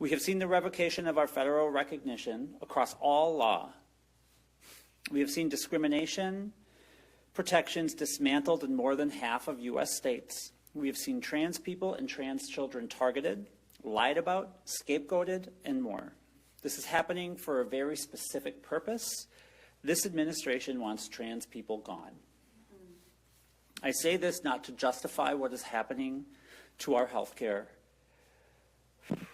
We have seen the revocation of our federal recognition across all law. We have seen discrimination protections dismantled in more than half of U.S. states. We have seen trans people and trans children targeted, lied about, scapegoated, and more. This is happening for a very specific purpose. This administration wants trans people gone. I say this not to justify what is happening to our healthcare,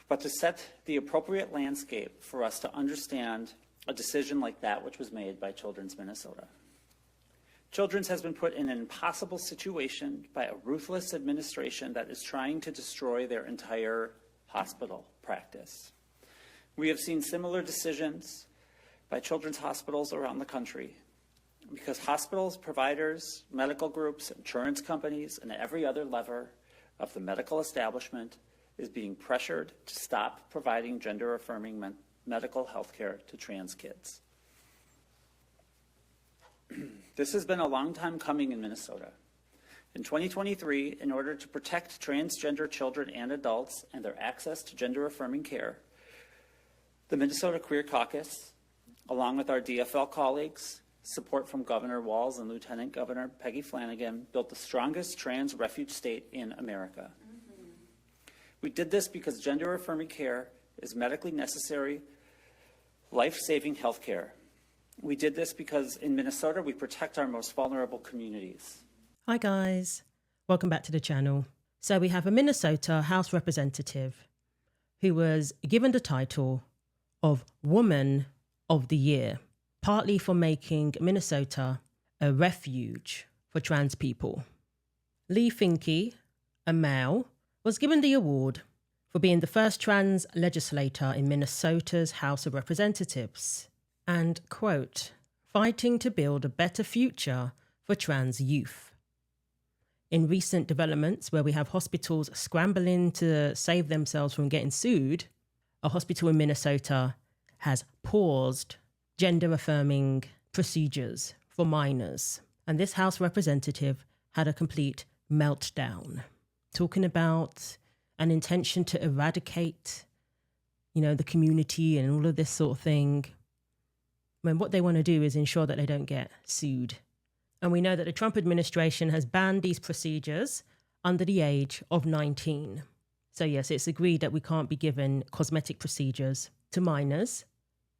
but to set the appropriate landscape for us to understand a decision like that which was made by Children's Minnesota. Children's has been put in an impossible situation by a ruthless administration that is trying to destroy their entire hospital practice. We have seen similar decisions by children's hospitals around the country because hospitals, providers, medical groups, insurance companies, and every other lever of the medical establishment is being pressured to stop providing gender-affirming medical health care to trans kids. This has been a long time coming in Minnesota. In 2023, in order to protect transgender children and adults and their access to gender-affirming care, the Minnesota Queer Caucus, along with our DFL colleagues, support from Governor Walz and Lieutenant Governor Peggy Flanagan, built the strongest trans refuge state in America. We did this because gender-affirming care is medically necessary, life-saving health care. We did this because in Minnesota, we protect our most vulnerable communities. Hi guys, welcome back to the channel. So we have a Minnesota House representative who was given the title of Woman of the Year, partly for making Minnesota a refuge for trans people. Lee Finke, a male, was given the award for being the first trans legislator in Minnesota's House of Representatives and, quote, fighting to build a better future for trans youth. In recent developments where we have hospitals scrambling to save themselves from getting sued, a hospital in Minnesota has paused gender-affirming procedures for minors. And this House representative had a complete meltdown, talking about an intention to eradicate, the community and all of this sort of thing, when what they want to do is ensure that they don't get sued. And we know that the Trump administration has banned these procedures under the age of 19. So yes, it's agreed that we can't be given cosmetic procedures to minors,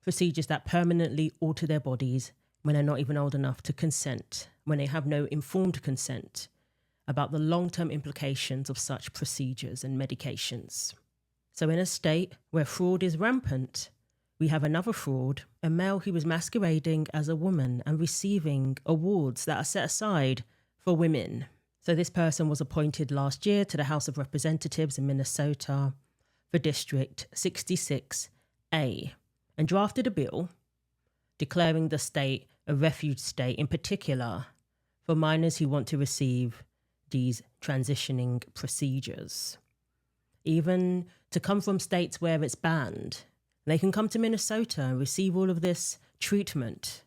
procedures that permanently alter their bodies when they're not even old enough to consent, when they have no informed consent about the long-term implications of such procedures and medications. So in a state where fraud is rampant, we have another fraud, a male who was masquerading as a woman and receiving awards that are set aside for women. So this person was appointed last year to the House of Representatives in Minnesota for District 66A and drafted a bill declaring the state a refuge state, in particular for minors who want to receive these transitioning procedures. Even to come from states where it's banned, they can come to Minnesota and receive all of this treatment.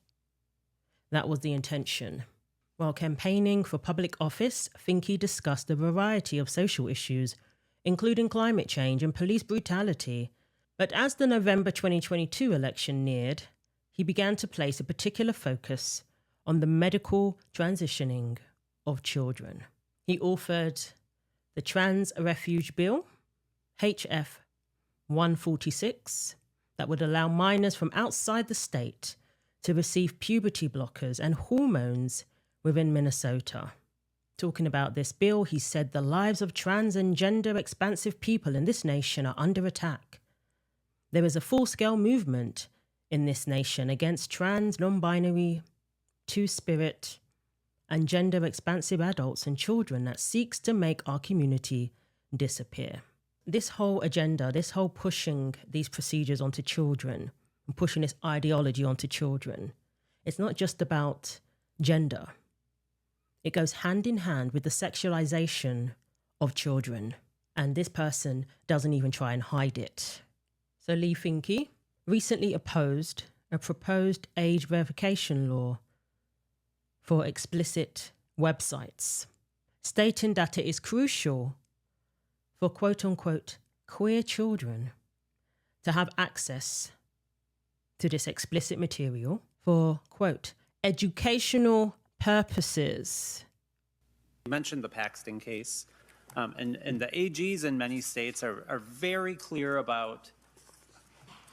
That was the intention. While campaigning for public office, Finke discussed a variety of social issues, including climate change and police brutality. But as the November 2022 election neared, he began to place a particular focus on the medical transitioning of children. He authored the Trans Refuge Bill, HF 146, that would allow minors from outside the state to receive puberty blockers and hormones within Minnesota. Talking about this bill, he said the lives of trans and gender expansive people in this nation are under attack. There is a full-scale movement in this nation against trans, non-binary, two-spirit, and gender expansive adults and children that seeks to make our community disappear. This whole agenda, this whole pushing these procedures onto children and pushing this ideology onto children, it's not just about gender. It goes hand in hand with the sexualization of children. And this person doesn't even try and hide it. So Lee Finke recently opposed a proposed age verification law for explicit websites, stating that it is crucial for quote-unquote queer children to have access to this explicit material for, quote, educational purposes. You mentioned the Paxton case, and the AGs in many states are very clear about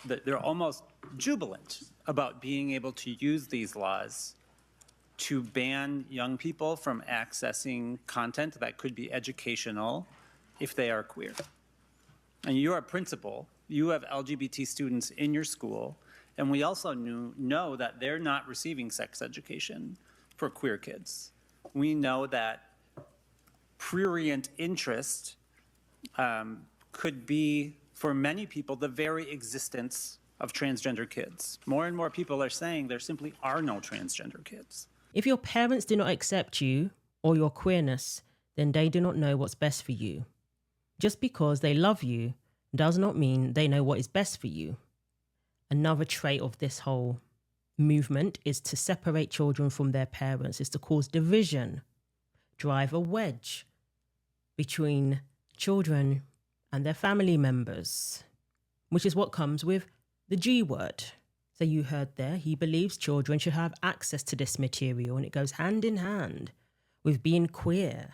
that. They're almost jubilant about being able to use these laws to ban young people from accessing content that could be educational if they are queer. And you're a principal, you have LGBT students in your school, and we also know that they're not receiving sex education for queer kids. We know that prurient interest could be, for many people, the very existence of transgender kids. More and more people are saying there simply are no transgender kids. If your parents do not accept you or your queerness, then they do not know what's best for you. Just because they love you does not mean they know what is best for you. Another trait of this whole movement is to separate children from their parents, is to cause division, drive a wedge between children and their family members, which is what comes with the G word. So you heard there, he believes children should have access to this material, and it goes hand in hand with being queer,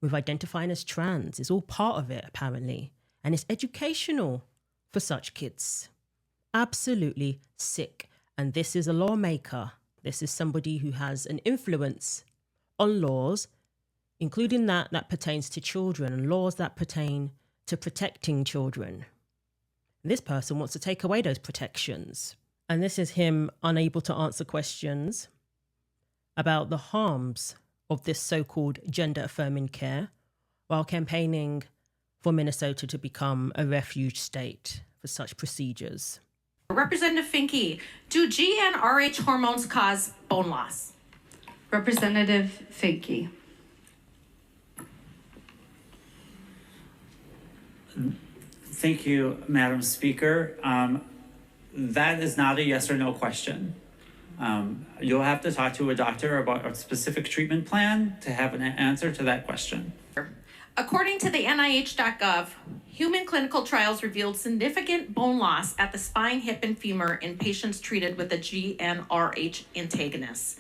with identifying as trans. It's all part of it, apparently. And it's educational for such kids. Absolutely sick. And this is a lawmaker. This is somebody who has an influence on laws, including that pertains to children, and laws that pertain to protecting children. This person wants to take away those protections. And this is him unable to answer questions about the harms of this so-called gender-affirming care while campaigning for Minnesota to become a refuge state for such procedures. Representative Finke, do GnRH hormones cause bone loss? Representative Finke. Thank you, Madam Speaker. That is not a yes or no question. You'll have to talk to a doctor about a specific treatment plan to have an answer to that question. According to the NIH.gov, human clinical trials revealed significant bone loss at the spine, hip, and femur in patients treated with a GnRH antagonist.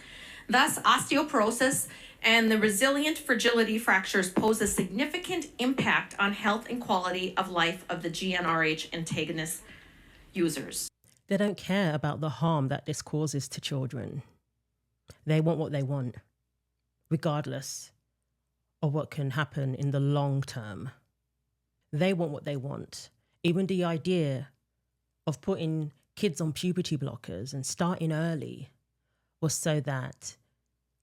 Thus, osteoporosis and the resilient fragility fractures pose a significant impact on health and quality of life of the GnRH antagonist users. They don't care about the harm that this causes to children. They want what they want, regardless of what can happen in the long term. They want what they want. Even the idea of putting kids on puberty blockers and starting early was so that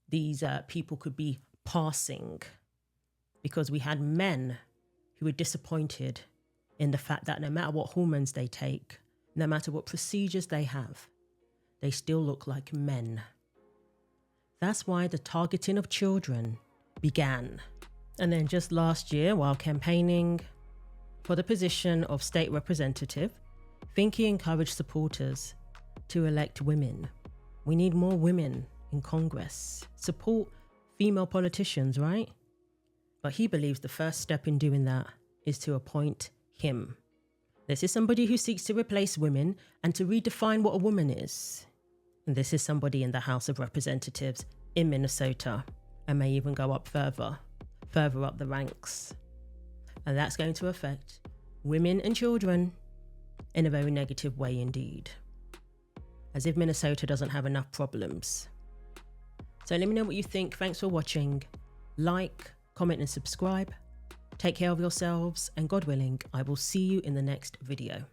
these people could be passing, because we had men who were disappointed in the fact that no matter what hormones they take, no matter what procedures they have, they still look like men. That's why the targeting of children began. And then just last year, while campaigning for the position of state representative, Finke encouraged supporters to elect women. We need more women in Congress. Support female politicians, right? But he believes the first step in doing that is to appoint him. This is somebody who seeks to replace women and to redefine what a woman is. And this is somebody in the House of Representatives in Minnesota, and may even go up further up the ranks. And that's going to affect women and children in a very negative way indeed. As if Minnesota doesn't have enough problems. So let me know what you think. Thanks for watching. Like, comment, and subscribe. Take care of yourselves, and God willing, I will see you in the next video.